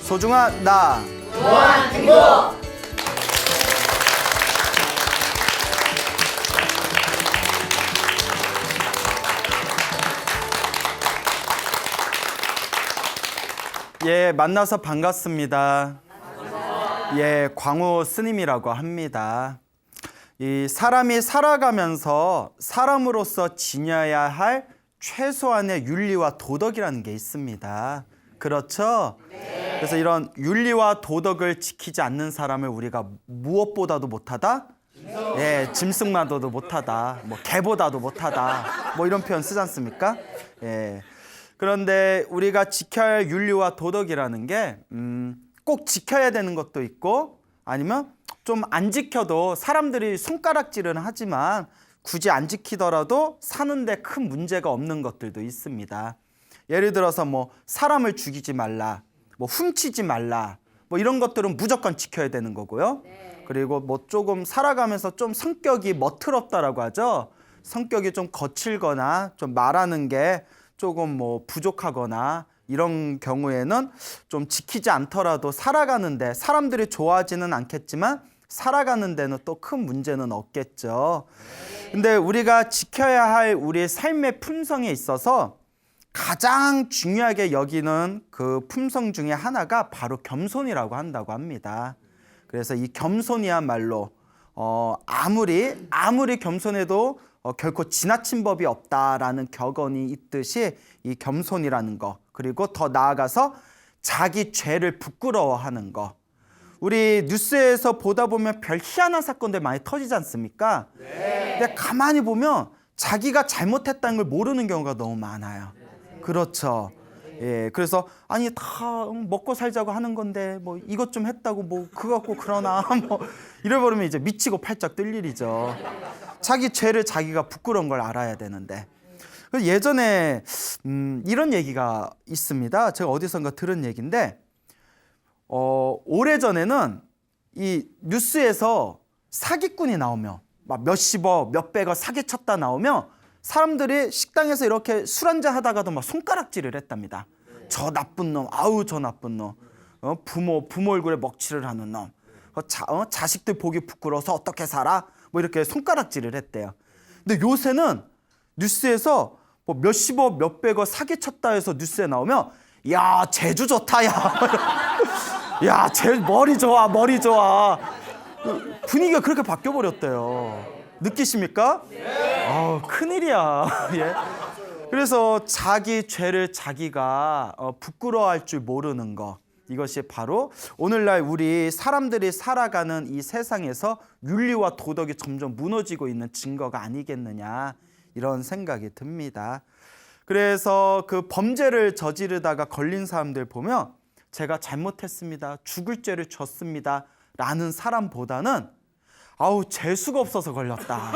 소중한 나 무한 행복. 예, 만나서 반갑습니다. 예, 광우 스님이라고 합니다. 이 사람이 살아가면서 사람으로서 지녀야 할 최소한의 윤리와 도덕이라는 게 있습니다. 그렇죠? 그래서 이런 윤리와 도덕을 지키지 않는 사람을 우리가 무엇보다도 못하다? 예, 짐승마저도 못하다. 뭐 개보다도 못하다. 뭐 이런 표현 쓰지 않습니까? 예. 그런데 우리가 지켜야 할 윤리와 도덕이라는 게 꼭 지켜야 되는 것도 있고 아니면 좀 안 지켜도 사람들이 손가락질은 하지만 굳이 안 지키더라도 사는데 큰 문제가 없는 것들도 있습니다. 예를 들어서 뭐 사람을 죽이지 말라, 뭐 훔치지 말라, 뭐 이런 것들은 무조건 지켜야 되는 거고요. 그리고 뭐 조금 살아가면서 좀 성격이 멋트럽다라고 하죠. 성격이 좀 거칠거나 좀 말하는 게 조금 뭐 부족하거나 이런 경우에는 좀 지키지 않더라도 살아가는데 사람들이 좋아하지는 않겠지만 살아가는 데는 또 큰 문제는 없겠죠. 근데 우리가 지켜야 할 우리의 삶의 품성에 있어서 가장 중요하게 여기는 그 품성 중에 하나가 바로 겸손이라고 한다고 합니다. 그래서 이 겸손이야말로 아무리 겸손해도 결코 지나친 법이 없다라는 격언이 있듯이 이 겸손이라는 거, 그리고 더 나아가서 자기 죄를 부끄러워하는 거. 우리 뉴스에서 보다 보면 별 희한한 사건들 많이 터지지 않습니까? 근데 가만히 보면 자기가 잘못했다는 걸 모르는 경우가 너무 많아요. 그렇죠. 예, 그래서 아니 다 먹고 살자고 하는 건데 뭐 이것 좀 했다고 뭐 그거 갖고 그러나 뭐 이래버리면 이제 미치고 팔짝 뜰 일이죠. 자기 죄를 자기가 부끄러운 걸 알아야 되는데. 예전에 이런 얘기가 있습니다. 제가 어디선가 들은 얘기인데 오래전에는 이 뉴스에서 사기꾼이 나오면 막 몇십억, 몇백억 사기쳤다 나오면 사람들이 식당에서 이렇게 술 한잔 하다가도 막 손가락질을 했답니다. 저 나쁜 놈, 아우 저 나쁜 놈, 부모 얼굴에 먹칠을 하는 놈, 자식들 보기 부끄러워서 어떻게 살아? 뭐 이렇게 손가락질을 했대요. 근데 요새는 뉴스에서 뭐 몇십억, 몇백억 사기쳤다 해서 뉴스에 나오면 야 제주 좋다 야, 야 제 머리 좋아 머리 좋아, 분위기가 그렇게 바뀌어 버렸대요. 느끼십니까? 큰일이야. 예. 그래서 자기 죄를 자기가 부끄러워할 줄 모르는 거, 이것이 바로 오늘날 우리 사람들이 살아가는 이 세상에서 윤리와 도덕이 점점 무너지고 있는 증거가 아니겠느냐, 이런 생각이 듭니다. 그래서 그 범죄를 저지르다가 걸린 사람들 보면 제가 잘못했습니다, 죽을 죄를 졌습니다 라는 사람보다는 아우 재수가 없어서 걸렸다,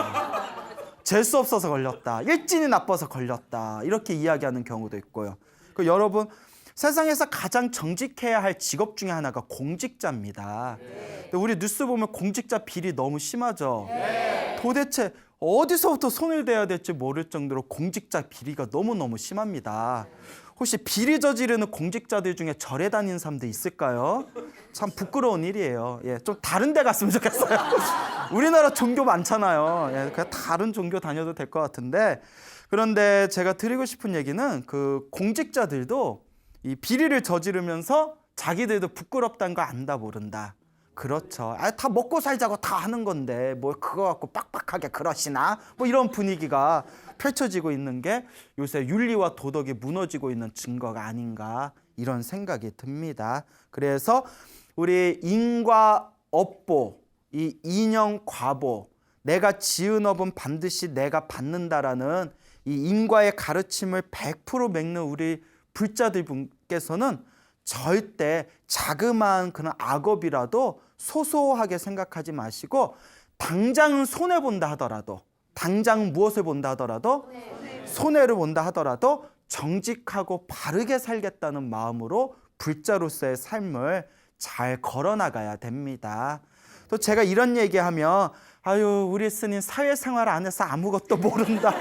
재수 없어서 걸렸다, 일진이 나빠서 걸렸다, 이렇게 이야기하는 경우도 있고요. 여러분, 세상에서 가장 정직해야 할 직업 중에 하나가 공직자입니다. 근데 우리 뉴스 보면 공직자 비리 너무 심하죠. 도대체 어디서부터 손을 대야 될지 모를 정도로 공직자 비리가 너무너무 심합니다. 혹시 비리 저지르는 공직자들 중에 절에 다니는 사람도 있을까요? 참 부끄러운 일이에요. 예, 좀 다른 데 갔으면 좋겠어요. 우리나라 종교 많잖아요. 예, 그냥 다른 종교 다녀도 될 것 같은데, 그런데 제가 드리고 싶은 얘기는 그 공직자들도 이 비리를 저지르면서 자기들도 부끄럽다는 거 안다 모른다. 그렇죠. 다 먹고 살자고 다 하는 건데 뭐 그거 갖고 빡빡하게 그러시나? 뭐 이런 분위기가 펼쳐지고 있는 게 요새 윤리와 도덕이 무너지고 있는 증거가 아닌가, 이런 생각이 듭니다. 그래서 우리 인과 업보, 이 인형 과보, 내가 지은 업은 반드시 내가 받는다라는 이 인과의 가르침을 100% 맥는 우리 불자들 분께서는 절대 자그마한 그런 악업이라도 소소하게 생각하지 마시고, 당장은 손해본다 하더라도, 당장 무엇을 본다 하더라도, 손해를 본다 하더라도 정직하고 바르게 살겠다는 마음으로 불자로서의 삶을 잘 걸어나가야 됩니다. 또 제가 이런 얘기하면 아유 우리 스님 사회생활 안 해서 아무것도 모른다,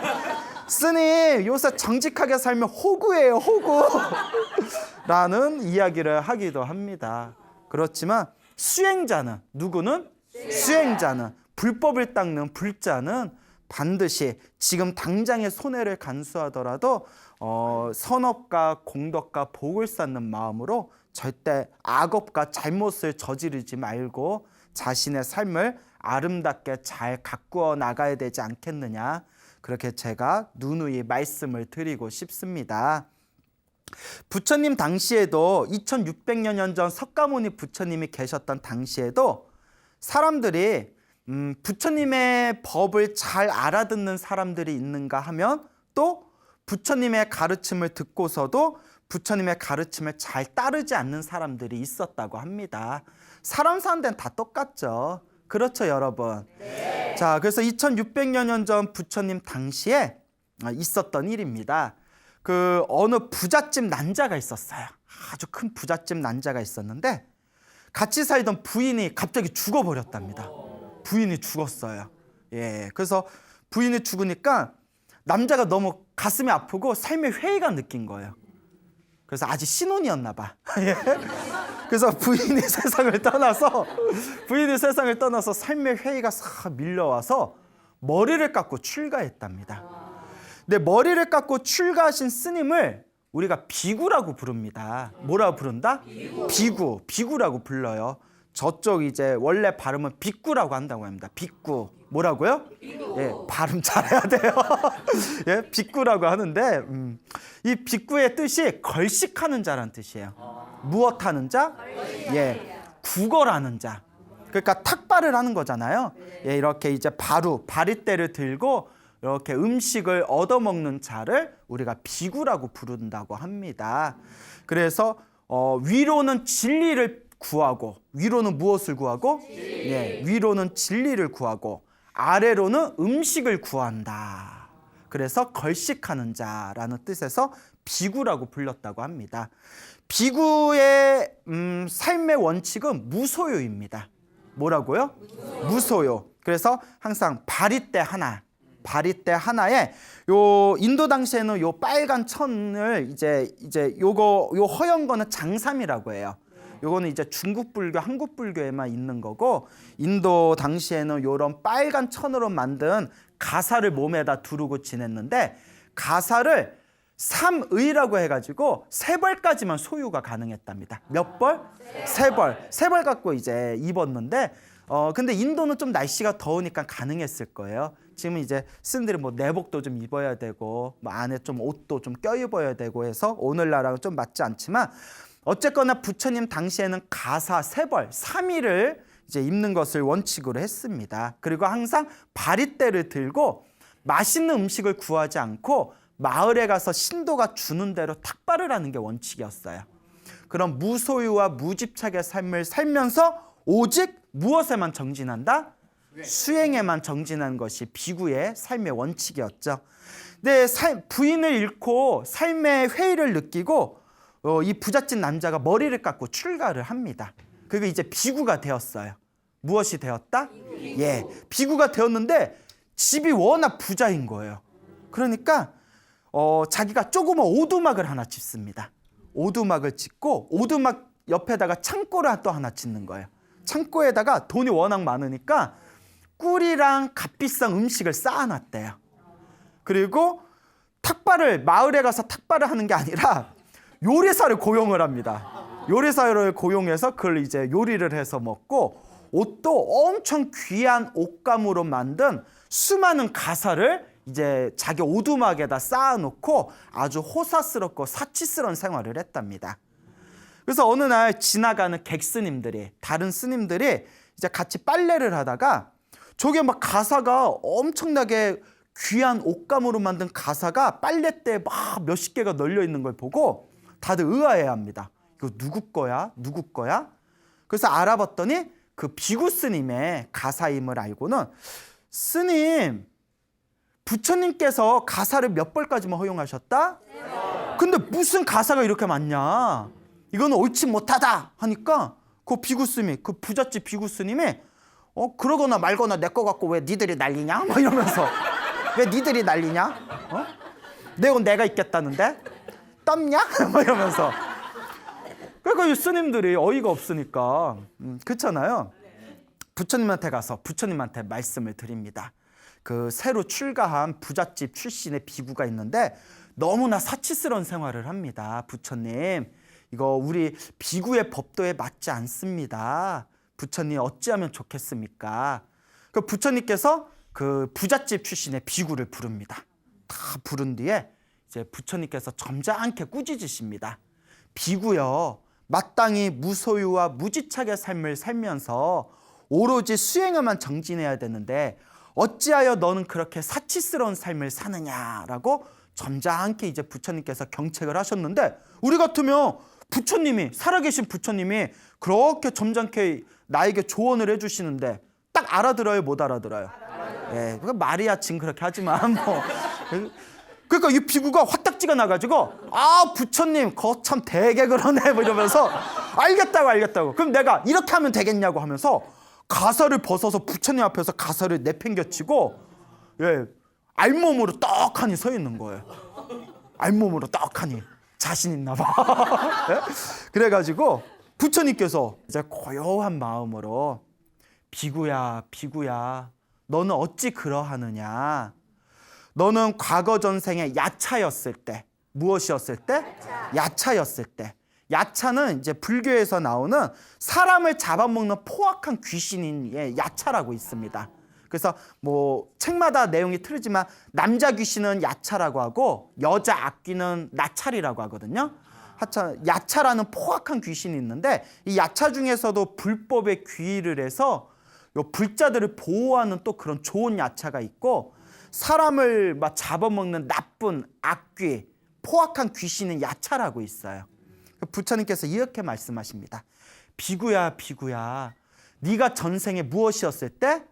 스님 요새 정직하게 살면 호구예요, 호구. 라는 이야기를 하기도 합니다. 그렇지만 수행자는, 누구는? 수행자는, 불법을 닦는 불자는 반드시 지금 당장의 손해를 간수하더라도 선업과 공덕과 복을 쌓는 마음으로 절대 악업과 잘못을 저지르지 말고 자신의 삶을 아름답게 잘 가꾸어 나가야 되지 않겠느냐, 그렇게 제가 누누이 말씀을 드리고 싶습니다. 부처님 당시에도 2600여 년 전 석가모니 부처님이 계셨던 당시에도 사람들이 부처님의 법을 잘 알아듣는 사람들이 있는가 하면 또 부처님의 가르침을 듣고서도 부처님의 가르침을 잘 따르지 않는 사람들이 있었다고 합니다. 사람 사는 데는 다 똑같죠. 그렇죠, 여러분? 네. 자, 그래서 2600여 년 전 부처님 당시에 있었던 일입니다. 그 어느 부잣집 난자가 있었어요. 아주 큰 부잣집 난자가 있었는데 같이 살던 부인이 갑자기 죽어버렸답니다. 부인이 죽었어요. 예, 그래서 부인이 죽으니까 남자가 너무 가슴이 아프고 삶의 회의가 느낀 거예요. 그래서 아직 신혼이었나 봐. 예. 그래서 부인이 세상을 떠나서 삶의 회의가 싹 밀려와서 머리를 깎고 출가했답니다. 근데 머리를 깎고 출가하신 스님을 우리가 비구라고 부릅니다. 뭐라고 부른다? 비구라고 불러요. 저쪽 이제 원래 발음은 빅구라고 한다고 합니다. 빅구. 뭐라고요? 예, 발음 잘해야 돼요. 예, 빅구라고 하는데 이 빅구의 뜻이 걸식하는 자라는 뜻이에요. 무엇하는 자? 예, 구걸하는 자. 그러니까 탁발을 하는 거잖아요. 예, 이렇게 이제 바리떼를 들고 이렇게 음식을 얻어먹는 자를 우리가 비구라고 부른다고 합니다. 그래서 위로는 진리를 구하고, 위로는 무엇을 구하고? 예, 위로는 진리를 구하고 아래로는 음식을 구한다. 그래서 걸식하는 자라는 뜻에서 비구라고 불렸다고 합니다. 비구의 삶의 원칙은 무소유입니다. 뭐라고요? 무소유. 그래서 항상 바리떼 하나에 요 인도 당시에는 요 빨간 천을 이제 요 허연 거는 장삼이라고 해요. 요거는 이제 중국 불교, 한국 불교에만 있는 거고, 인도 당시에는 요런 빨간 천으로 만든 가사를 몸에다 두르고 지냈는데, 가사를 삼의라고 해가지고 3벌까지만 소유가 가능했답니다. 몇 벌? 3벌. 3벌 갖고 이제 입었는데, 근데 인도는 좀 날씨가 더우니까 가능했을 거예요. 지금 이제 스님들이 뭐 내복도 좀 입어야 되고, 뭐 안에 좀 옷도 좀 껴입어야 되고 해서 오늘날하고 좀 맞지 않지만, 어쨌거나 부처님 당시에는 가사 3벌, 3일을 이제 입는 것을 원칙으로 했습니다. 그리고 항상 바리떼를 들고 맛있는 음식을 구하지 않고 마을에 가서 신도가 주는 대로 탁발을 하는 게 원칙이었어요. 그런 무소유와 무집착의 삶을 살면서 오직 무엇에만 정진한다? 수행에만 정진한 것이 비구의 삶의 원칙이었죠. 근데 부인을 잃고 삶의 회의를 느끼고 이 부잣집 남자가 머리를 깎고 출가를 합니다. 그리고 이제 비구가 되었어요. 무엇이 되었다? 예, 비구가 되었는데 집이 워낙 부자인 거예요. 그러니까 자기가 조그만 오두막을 하나 짓습니다. 오두막을 짓고 오두막 옆에다가 창고를 또 하나 짓는 거예요. 창고에다가 돈이 워낙 많으니까 꿀이랑 값비싼 음식을 쌓아놨대요. 그리고 마을에 가서 탁발을 하는 게 아니라 요리사를 고용을 합니다. 요리사를 고용해서 그걸 이제 요리를 해서 먹고, 옷도 엄청 귀한 옷감으로 만든 수많은 가사를 이제 자기 오두막에다 쌓아놓고 아주 호사스럽고 사치스러운 생활을 했답니다. 그래서 어느 날 지나가는 다른 스님들이 이제 같이 빨래를 하다가 저게 막 가사가 엄청나게 귀한 옷감으로 만든 가사가 빨랫대에 막 몇십 개가 널려 있는 걸 보고 다들 의아해합니다. 이거 누구 거야? 그래서 알아봤더니 그 비구 스님의 가사임을 알고는, 스님, 부처님께서 가사를 몇 벌까지만 허용하셨다? 근데 무슨 가사가 이렇게 많냐? 이거는 옳지 못하다 하니까 그 비구 스님이, 그 부잣집 비구 스님이 그러거나 말거나 내 거 갖고 왜 니들이 난리냐? 막 이러면서 왜 니들이 난리냐? 내가 있겠다는데? 땀냐? 막 이러면서. 그러니까 이 스님들이 어이가 없으니까 그렇잖아요. 부처님한테 가서 부처님한테 말씀을 드립니다. 그 새로 출가한 부잣집 출신의 비구가 있는데 너무나 사치스러운 생활을 합니다. 부처님, 이거 우리 비구의 법도에 맞지 않습니다. 부처님 어찌하면 좋겠습니까? 그 부처님께서 그 부잣집 출신의 비구를 부릅니다. 다 부른 뒤에 이제 부처님께서 점잖게 꾸짖으십니다. 비구여, 마땅히 무소유와 무지착의 삶을 살면서 오로지 수행에만 정진해야 되는데 어찌하여 너는 그렇게 사치스러운 삶을 사느냐라고 점잖게 이제 부처님께서 경책을 하셨는데, 우리 같으면 부처님이, 살아계신 부처님이 그렇게 점잖게 나에게 조언을 해주시는데 딱 알아들어요, 못 알아들어요? 예, 말이야 지금 그렇게 하지만 뭐. 그러니까 이 비구가 화딱지가 나가지고 부처님 거참 되게 그러네 뭐 이러면서 알겠다고 그럼 내가 이렇게 하면 되겠냐고 하면서 가사를 벗어서 부처님 앞에서 가사를 내팽겨치고, 예, 알몸으로 떡하니 서 있는 거예요. 알몸으로 떡하니 자신 있나 봐. 예? 그래가지고 부처님께서 이제 고요한 마음으로 비구야 너는 어찌 그러하느냐. 너는 과거 전생에 야차였을 때, 무엇이었을 때? 야차였을 때. 야차는 이제 불교에서 나오는 사람을 잡아먹는 포악한 귀신인 야차라고 있습니다. 그래서 뭐 책마다 내용이 틀리지만 남자 귀신은 야차라고 하고 여자 악귀는 나찰이라고 하거든요. 야차라는 포악한 귀신이 있는데 이 야차 중에서도 불법에 귀의를 해서 요 불자들을 보호하는 또 그런 좋은 야차가 있고, 사람을 막 잡아먹는 나쁜 악귀, 포악한 귀신은 야차라고 있어요. 부처님께서 이렇게 말씀하십니다. 비구야 네가 전생에 무엇이었을 때?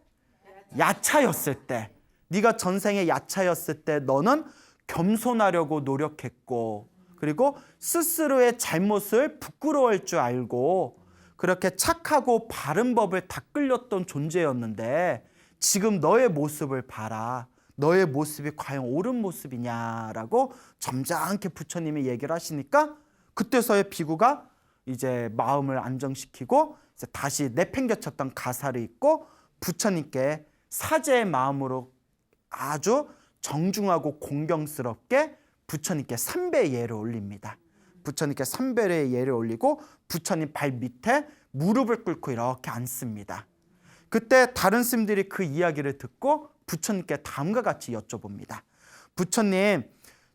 야차였을 때. 네가 전생에 야차였을 때 너는 겸손하려고 노력했고, 그리고 스스로의 잘못을 부끄러워할 줄 알고 그렇게 착하고 바른 법을 닦으렸던 존재였는데 지금 너의 모습을 봐라. 너의 모습이 과연 옳은 모습이냐라고 점잖게 부처님이 얘기를 하시니까 그때서야 비구가 이제 마음을 안정시키고 이제 다시 내팽겨쳤던 가사를 읽고 부처님께 사죄의 마음으로 아주 정중하고 공경스럽게 부처님께 삼배 예를 올립니다. 부처님께 삼배의 예를 올리고 부처님 발 밑에 무릎을 꿇고 이렇게 앉습니다. 그때 다른 스님들이 그 이야기를 듣고 부처님께 다음과 같이 여쭤봅니다. 부처님,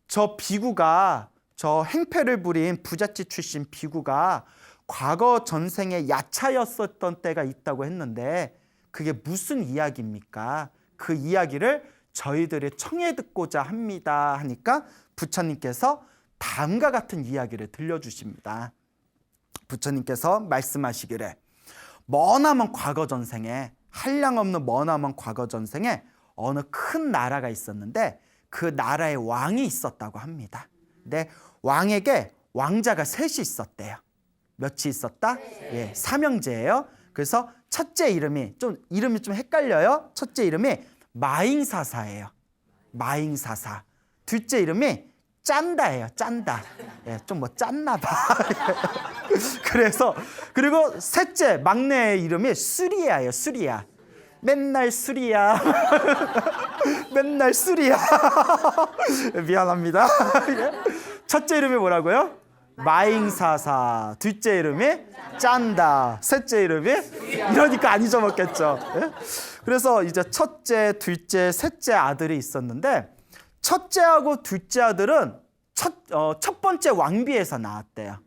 저 비구가, 저 행패를 부린 부잣집 출신 비구가 과거 전생에 야차였었던 때가 있다고 했는데 그게 무슨 이야기입니까? 그 이야기를 저희들이 청해 듣고자 합니다 하니까 부처님께서 다음과 같은 이야기를 들려주십니다. 부처님께서 말씀하시기를 머나먼 과거 전생에, 한량없는 머나먼 과거 전생에 어느 큰 나라가 있었는데 그 나라에 왕이 있었다고 합니다. 근데 왕에게 왕자가 셋이 있었대요. 몇이 있었다? 예, 삼형제예요. 그래서 첫째 이름이 좀 헷갈려요. 첫째 이름이 마잉사사예요. 마잉사사. 둘째 이름이 짠다예요. 짠다. 예, 좀 뭐 짠나 봐. 그래서 그리고 셋째 막내의 이름이 수리야예요. 수리야. 맨날 수리야. 맨날 수리야. 미안합니다. 첫째 이름이 뭐라고요? 마잉사사. 둘째 이름이 짠다. 셋째 이름이 이러니까 안 잊어먹겠죠. 예? 그래서 이제 첫째, 둘째, 셋째 아들이 있었는데 첫째하고 둘째 아들은 첫 번째 왕비에서 나왔대요.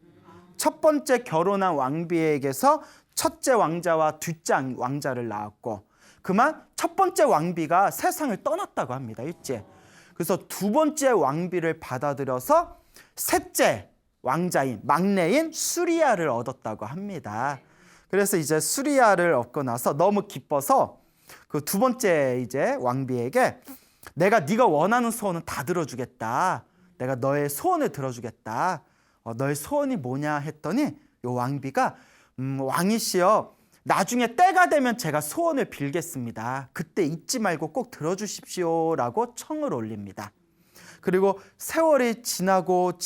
첫 번째 결혼한 왕비에게서 첫째 왕자와 둘째 왕자를 낳았고, 그만 첫 번째 왕비가 세상을 떠났다고 합니다. 일제. 그래서 두 번째 왕비를 받아들여서 셋째 왕자인 막내인 수리야를 얻었다고 합니다. 그래서 이제 수리야를 얻고 나서 너무 기뻐서 그 두 번째 이제 왕비에게 내가 네가 원하는 소원은 다 들어주겠다. 내가 너의 소원을 들어주겠다. 너의 소원이 뭐냐 했더니 요 왕비가 왕이시여, 나중에 때가 되면 제가 소원을 빌겠습니다. 그때 잊지 말고 꼭 들어주십시오라고 청을 올립니다. 그리고 세월이 지나서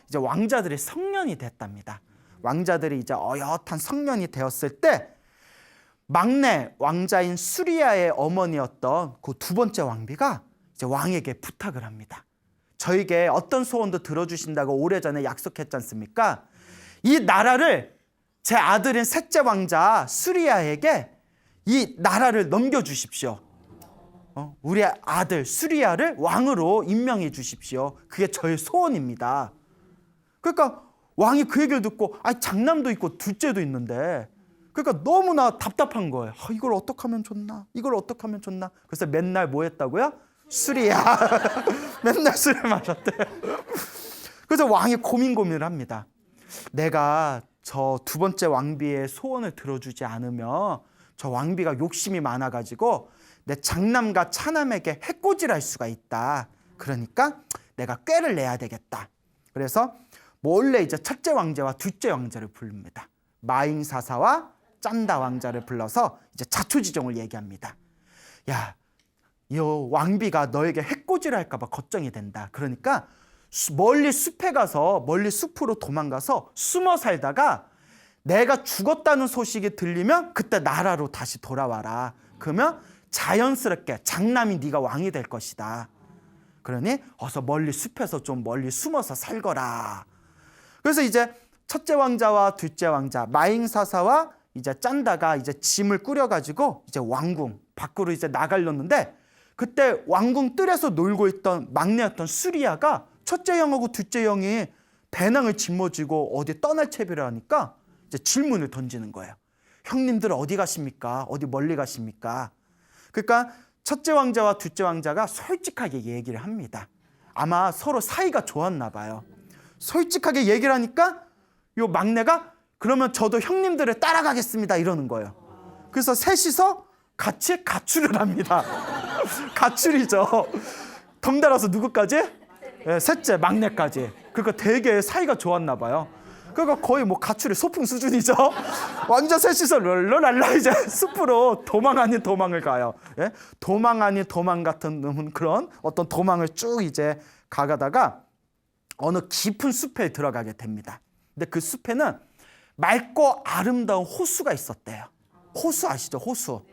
이제 왕자들이 성년이 됐답니다. 왕자들이 이제 어엿한 성년이 되었을 때 막내 왕자인 수리아의 어머니였던 그 두 번째 왕비가 이제 왕에게 부탁을 합니다. 저에게 어떤 소원도 들어주신다고 오래전에 약속했지 않습니까? 이 나라를 제 아들인 셋째 왕자 수리아에게 이 나라를 넘겨주십시오. 우리 아들 수리아를 왕으로 임명해 주십시오. 그게 저의 소원입니다. 그러니까 왕이 그 얘기를 듣고 장남도 있고 둘째도 있는데 그러니까 너무나 답답한 거예요. 이걸 어떻게 하면 좋나? 이걸 어떻게 하면 좋나? 그래서 맨날 뭐 했다고요? 술이야. 맨날 술을 마셨대요. 그래서 왕이 고민을 합니다. 내가 저 두 번째 왕비의 소원을 들어주지 않으면 저 왕비가 욕심이 많아가지고 내 장남과 차남에게 해코지를 수가 있다. 그러니까 내가 꾀를 내야 되겠다. 그래서 몰래 이제 첫째 왕자와 둘째 왕자를 부릅니다. 마잉사사와 짠다 왕자를 불러서 이제 자초지종을 얘기합니다. 야, 이 왕비가 너에게 해코지를 할까봐 걱정이 된다. 그러니까 멀리 숲에 가서 멀리 숲으로 도망가서 숨어 살다가 내가 죽었다는 소식이 들리면 그때 나라로 다시 돌아와라. 그러면 자연스럽게 장남이 네가 왕이 될 것이다. 그러니 어서 멀리 숲에서 좀 멀리 숨어서 살거라. 그래서 이제 첫째 왕자와 둘째 왕자 마잉사사와 이제 짠다가 이제 짐을 꾸려가지고 이제 왕궁 밖으로 이제 나가려는데 그때 왕궁 뜰에서 놀고 있던 막내였던 수리아가 첫째 형하고 둘째 형이 배낭을 짊어지고 어디 떠날 채비를 하니까 이제 질문을 던지는 거예요. 형님들 어디 가십니까? 어디 멀리 가십니까? 그러니까 첫째 왕자와 둘째 왕자가 솔직하게 얘기를 합니다. 아마 서로 사이가 좋았나 봐요. 솔직하게 얘기를 하니까 요 막내가 그러면 저도 형님들을 따라가겠습니다 이러는 거예요. 그래서 셋이서 같이 가출을 합니다. 가출이죠. 덩달아서 누구까지? 셋째 막내까지. 그러니까 되게 사이가 좋았나 봐요. 그러니까 거의 뭐 가출의 소풍 수준이죠. 왕자 셋이서 랄랄라 이제 숲으로 도망 아닌 도망을 가요. 예? 도망 아닌 도망 같은 그런 어떤 도망을 쭉 이제 가다가 어느 깊은 숲에 들어가게 됩니다. 근데 그 숲에는 맑고 아름다운 호수가 있었대요. 호수 아시죠? 호수.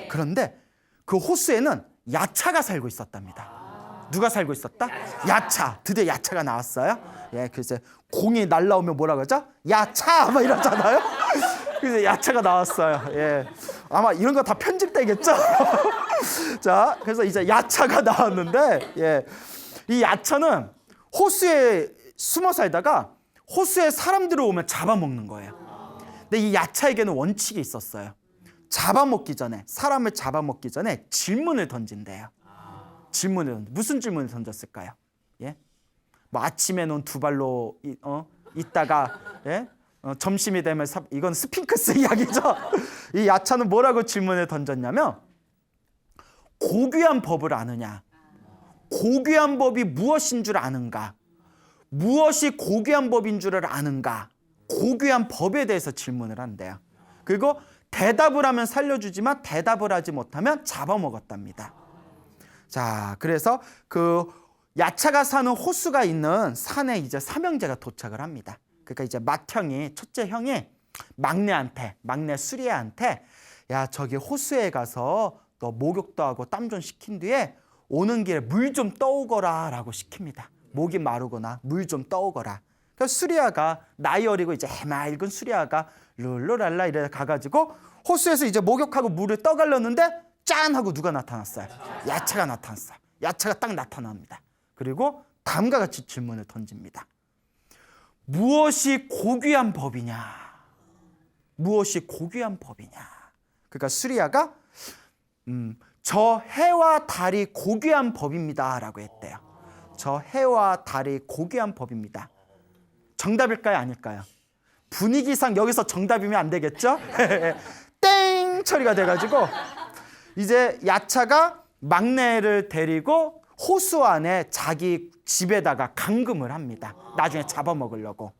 그런데 그 호수에는 야차가 살고 있었답니다. 누가 살고 있었다? 야차. 드디어 야차가 나왔어요. 예, 그래서 공이 날라오면 뭐라 그러죠? 야차! 막 이러잖아요. 그래서 야차가 나왔어요. 예. 아마 이런 거 다 편집되겠죠? 자, 그래서 이제 야차가 나왔는데, 예. 이 야차는 호수에 숨어 살다가 호수에 사람들이 오면 잡아먹는 거예요. 근데 이 야차에게는 원칙이 있었어요. 잡아먹기 전에, 사람을 잡아먹기 전에 질문을 던진대요. 무슨 질문을 던졌을까요? 예? 뭐 아침에는 두 발로 있다가 예? 점심이 되면 이건 스핑크스 이야기죠. 이 야차는 뭐라고 질문을 던졌냐면 고귀한 법을 아느냐? 고귀한 법이 무엇인 줄 아는가? 무엇이 고귀한 법인 줄을 아는가? 고귀한 법에 대해서 질문을 한대요. 그리고 대답을 하면 살려주지만 대답을 하지 못하면 잡아먹었답니다. 자, 그래서 그 야차가 사는 호수가 있는 산에 이제 삼형제가 도착을 합니다. 그러니까 이제 맏형이 첫째 형이 막내 수리아한테 야, 저기 호수에 가서 너 목욕도 하고 땀 좀 식힌 뒤에 오는 길에 물 좀 떠오거라 라고 시킵니다. 목이 마르거나 물 좀 떠오거라. 그래서 수리아가 나이 어리고 이제 해맑은 수리아가 룰루랄라 이래 가가지고 호수에서 이제 목욕하고 물을 떠가려는데 짠 하고 누가 나타났어요? 야차가 나타났어요. 야차가 딱 나타납니다. 그리고 다음과 같이 질문을 던집니다. 무엇이 고귀한 법이냐? 무엇이 고귀한 법이냐? 그러니까 수리아가 저 해와 달이 고귀한 법입니다 라고 했대요. 저 해와 달이 고귀한 법입니다. 정답일까요? 아닐까요? 분위기상 여기서 정답이면 안 되겠죠? 땡! 처리가 돼가지고 이제 야차가 막내를 데리고 호수 안에 자기 집에다가 감금을 합니다. 나중에 잡아먹으려고.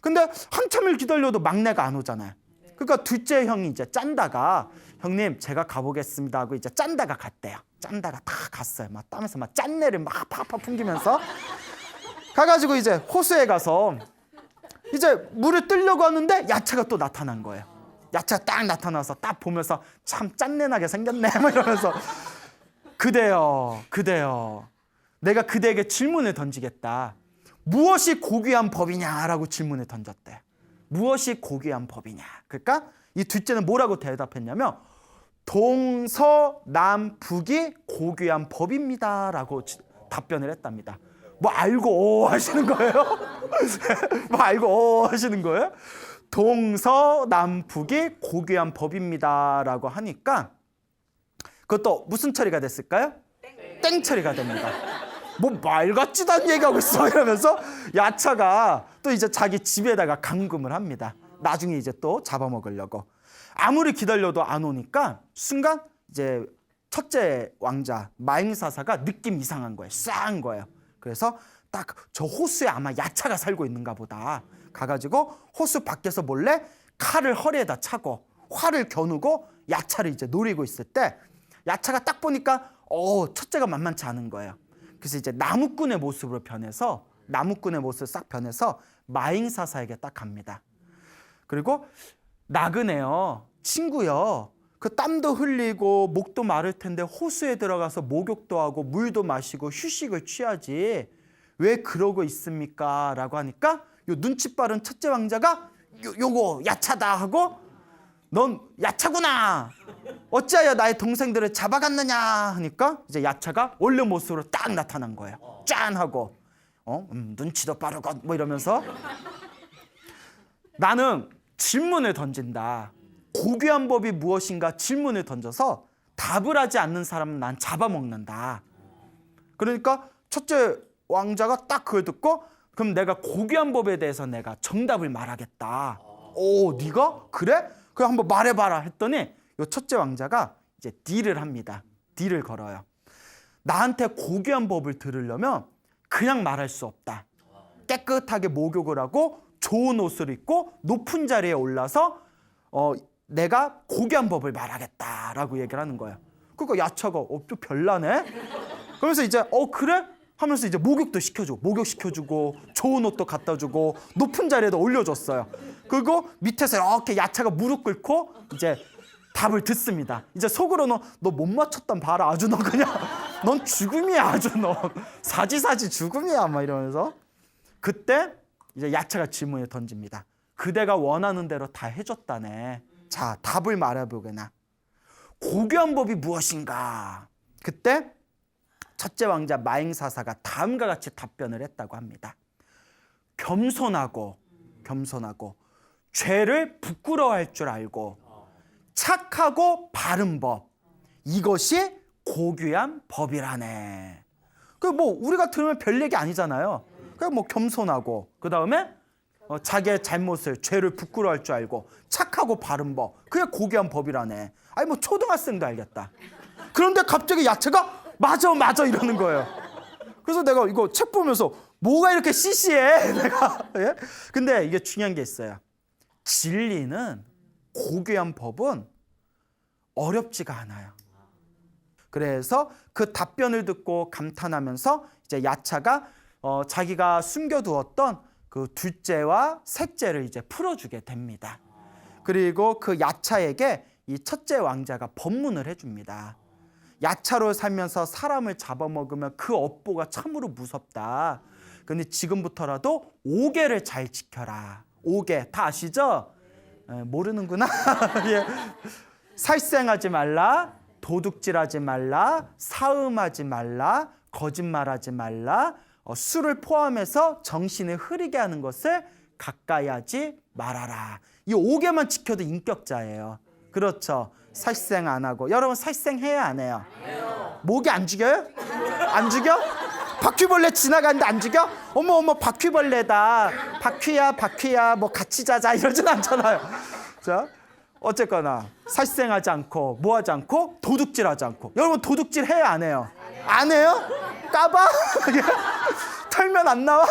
근데 한참을 기다려도 막내가 안 오잖아요. 그러니까 둘째 형이 이제 짠다가 형님 제가 가보겠습니다 하고 이제 짠다가 갔대요. 짠다가 다 갔어요. 막 땀에서 막 짠내를 막 팍팍 풍기면서 가가지고 이제 호수에 가서 이제 물을 뜨려고 하는데 야채가 또 나타난 거예요. 야채가 딱 나타나서 딱 보면서 참 짠내나게 생겼네 막 이러면서 그대여 내가 그대에게 질문을 던지겠다. 무엇이 고귀한 법이냐라고 질문을 던졌대. 무엇이 고귀한 법이냐. 그러니까 이 둘째는 뭐라고 대답했냐면 동서남북이 고귀한 법입니다라고 답변을 했답니다. 뭐 알고 하시는 거예요? 뭐 알고 하시는 거예요? 동서남북이 고귀한 법입니다라고 하니까 그것도 무슨 처리가 됐을까요? 땡 처리가 됩니다. 뭐 말 같지도 않은 얘기하고 있어 이러면서 야차가 또 이제 자기 집에다가 감금을 합니다. 나중에 이제 또 잡아먹으려고. 아무리 기다려도 안 오니까 순간 이제 첫째 왕자 마잉사사가 느낌 이상한 거예요. 싸한 거예요. 그래서 딱 저 호수에 아마 야차가 살고 있는가 보다. 가가지고 호수 밖에서 몰래 칼을 허리에다 차고 활을 겨누고 야차를 이제 노리고 있을 때 야차가 딱 보니까 첫째가 만만치 않은 거예요. 그래서 이제 나무꾼의 모습으로 변해서 싹 변해서 마잉사사에게 딱 갑니다. 그리고 나그네요, 친구요. 그 땀도 흘리고 목도 마를 텐데 호수에 들어가서 목욕도 하고 물도 마시고 휴식을 취하지 왜 그러고 있습니까? 라고 하니까 요 눈치 빠른 첫째 왕자가 요거 야차다 하고 넌 야차구나. 어찌하여 나의 동생들을 잡아갔느냐 하니까 이제 야차가 원래 모습으로 딱 나타난 거예요. 짠 하고 눈치도 빠르고 뭐 이러면서 나는 질문을 던진다. 고귀한 법이 무엇인가 질문을 던져서 답을 하지 않는 사람은 난 잡아먹는다. 그러니까 첫째 왕자가 딱 그걸 듣고 그럼 내가 고귀한 법에 대해서 내가 정답을 말하겠다. 네가? 그래? 그럼 한번 말해봐라 했더니 요 첫째 왕자가 이제 딜을 합니다. 딜을 걸어요. 나한테 고귀한 법을 들으려면 그냥 말할 수 없다. 깨끗하게 목욕을 하고 좋은 옷을 입고 높은 자리에 올라서 내가 고귀한 법을 말하겠다라고 얘기를 하는 거예요. 그러니까 야차가 좀 별나네. 그러면서 이제 그래? 하면서 이제 목욕도 시켜주고 목욕시켜주고 좋은 옷도 갖다 주고 높은 자리에도 올려줬어요. 그리고 밑에서 이렇게 야차가 무릎 꿇고 이제 답을 듣습니다. 이제 속으로는 너 못 맞췄단 봐라. 아주 너 그냥 넌 죽음이야. 아주 너 사지사지 죽음이야. 막 이러면서 그때 이제 야차가 질문을 던집니다. 그대가 원하는 대로 다 해줬다네. 자, 답을 말해보게나. 고귀한 법이 무엇인가? 그때 첫째 왕자 마잉사사가 다음과 같이 답변을 했다고 합니다. 겸손하고 죄를 부끄러워할 줄 알고 착하고 바른 법, 이것이 고귀한 법이라네. 그 뭐 우리가 들으면 별 얘기 아니잖아요. 그냥 뭐 겸손하고 그 다음에 자기의 잘못을 죄를 부끄러워할 줄 알고 착하고 바른 법, 그게 고귀한 법이라네. 아니 뭐 초등학생도 알겠다. 그런데 갑자기 야채가 맞아 이러는 거예요. 그래서 내가 이거 책 보면서 뭐가 이렇게 시시해 내가. 예? 근데 이게 중요한 게 있어요. 진리는 고귀한 법은 어렵지가 않아요. 그래서 그 답변을 듣고 감탄하면서 이제 야차가 자기가 숨겨두었던 그 둘째와 셋째를 이제 풀어주게 됩니다. 그리고 그 야차에게 이 첫째 왕자가 법문을 해줍니다. 야차로 살면서 사람을 잡아먹으면 그 업보가 참으로 무섭다. 근데 지금부터라도 5계를 잘 지켜라. 5계 다 아시죠? 모르는구나. 예. 살생하지 말라, 도둑질하지 말라, 사음하지 말라, 거짓말하지 말라, 술을 포함해서 정신을 흐리게 하는 것을 가까이 하지 말아라. 이 5개만 지켜도 인격자예요. 그렇죠. 살생 안 하고. 여러분 살생해요 안 해요? 모기 안 죽여요? 안 죽여? 바퀴벌레 지나가는데 안 죽여? 어머 바퀴벌레다. 바퀴야 뭐 같이 자자 이러진 않잖아요. 자, 어쨌거나 살생하지 않고 뭐 하지 않고 도둑질하지 않고. 여러분 도둑질 해요 안 해요? 안 해요? 까봐? 털면 안 나와?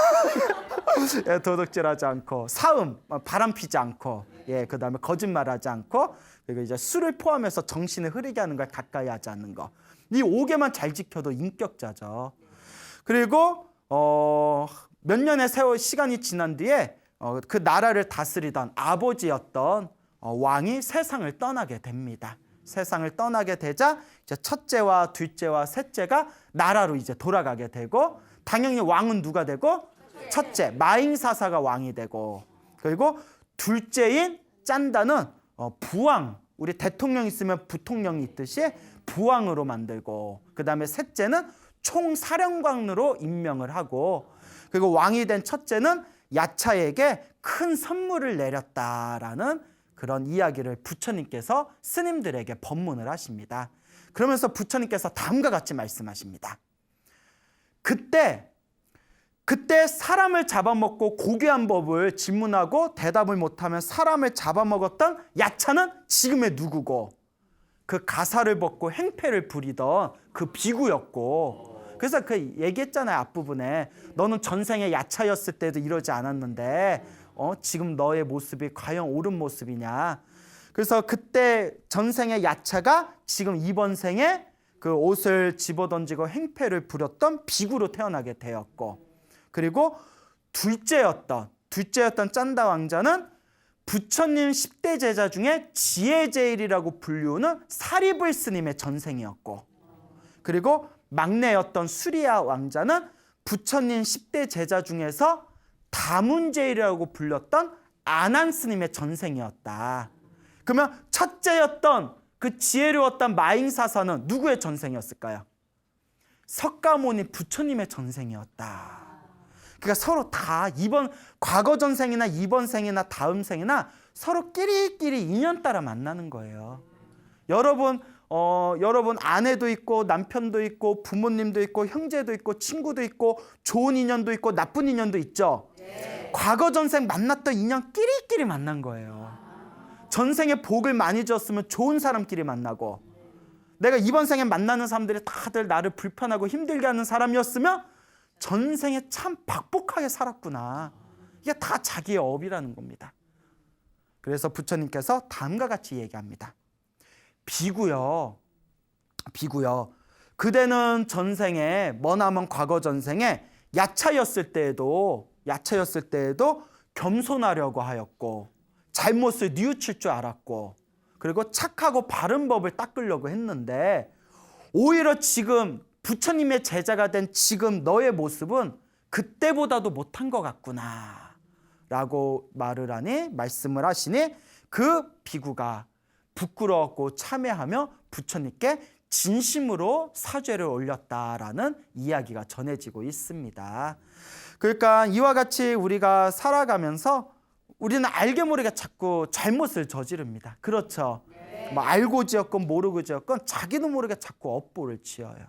도둑질하지 않고 사음 바람 피지 않고 예, 그다음에 거짓말하지 않고, 그리고 이제 술을 포함해서 정신을 흐리게 하는 걸 가까이 하지 않는 거. 이 5개만 잘 지켜도 인격자죠. 그리고 몇 년의 세월 시간이 지난 뒤에 그 나라를 다스리던 아버지였던 왕이 세상을 떠나게 됩니다. 세상을 떠나게 되자 이제 첫째와 둘째와 셋째가 나라로 이제 돌아가게 되고, 당연히 왕은 누가 되고? 첫째 마잉사사가 왕이 되고, 그리고 둘째인 짠다는 부왕, 우리 대통령 있으면 부통령이 있듯이 부왕으로 만들고, 그 다음에 셋째는 총사령관으로 임명을 하고, 그리고 왕이 된 첫째는 야차에게 큰 선물을 내렸다라는 그런 이야기를 부처님께서 스님들에게 법문을 하십니다. 그러면서 부처님께서 다음과 같이 말씀하십니다. 그때 사람을 잡아먹고 고귀한 법을 질문하고 대답을 못하면 사람을 잡아먹었던 야차는 지금의 누구고, 그 가사를 벗고 행패를 부리던 그 비구였고, 그래서 그 얘기했잖아요, 앞부분에. 너는 전생에 야차였을 때도 이러지 않았는데 지금 너의 모습이 과연 옳은 모습이냐. 그래서 그때 전생의 야차가 지금 이번 생에 그 옷을 집어던지고 행패를 부렸던 비구로 태어나게 되었고, 그리고 둘째였던 짠다 왕자는 부처님 10대 제자 중에 지혜제일이라고 불리우는 사리불 스님의 전생이었고, 그리고 막내였던 수리야 왕자는 부처님 10대 제자 중에서 다문제일이라고 불렸던 아난 스님의 전생이었다. 그러면 첫째였던 그 지혜로웠던 마잉사사는 누구의 전생이었을까요? 석가모니 부처님의 전생이었다. 그러니까 서로 다 과거 전생이나 이번 생이나 다음 생이나 서로 끼리끼리 인연 따라 만나는 거예요. 여러분 아내도 있고 남편도 있고 부모님도 있고 형제도 있고 친구도 있고 좋은 인연도 있고 나쁜 인연도 있죠. 네. 과거 전생 만났던 인연 끼리끼리 만난 거예요. 전생에 복을 많이 줬으면 좋은 사람끼리 만나고, 내가 이번 생에 만나는 사람들이 다들 나를 불편하고 힘들게 하는 사람이었으면 전생에 참 박복하게 살았구나. 이게 다 자기의 업이라는 겁니다. 그래서 부처님께서 다음과 같이 얘기합니다. 비구요. 그대는 전생에, 머나먼 과거 전생에 야차였을 때에도 겸손하려고 하였고, 잘못을 뉘우칠 줄 알았고, 그리고 착하고 바른 법을 닦으려고 했는데, 오히려 지금 부처님의 제자가 된 지금 너의 모습은 그때보다도 못한 것 같구나 라고 말씀을 하시니, 그 비구가 부끄러웠고 참회하며 부처님께 진심으로 사죄를 올렸다라는 이야기가 전해지고 있습니다. 그러니까 이와 같이 우리가 살아가면서 우리는 알게 모르게 자꾸 잘못을 저지릅니다. 그렇죠? 뭐 알고 지었건 모르고 지었건 자기도 모르게 자꾸 업보를 지어요.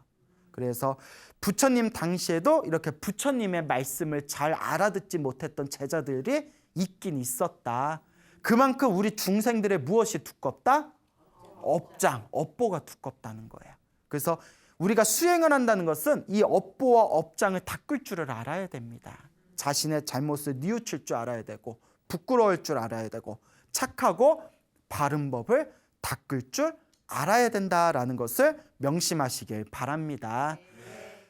그래서 부처님 당시에도 이렇게 부처님의 말씀을 잘 알아듣지 못했던 제자들이 있긴 있었다. 그만큼 우리 중생들의 무엇이 두껍다? 업보가 두껍다는 거예요. 그래서 우리가 수행을 한다는 것은 이 업보와 업장을 닦을 줄을 알아야 됩니다. 자신의 잘못을 뉘우칠 줄 알아야 되고, 부끄러울 줄 알아야 되고, 착하고 바른 법을 닦을 줄 알아야 된다라는 것을 명심하시길 바랍니다.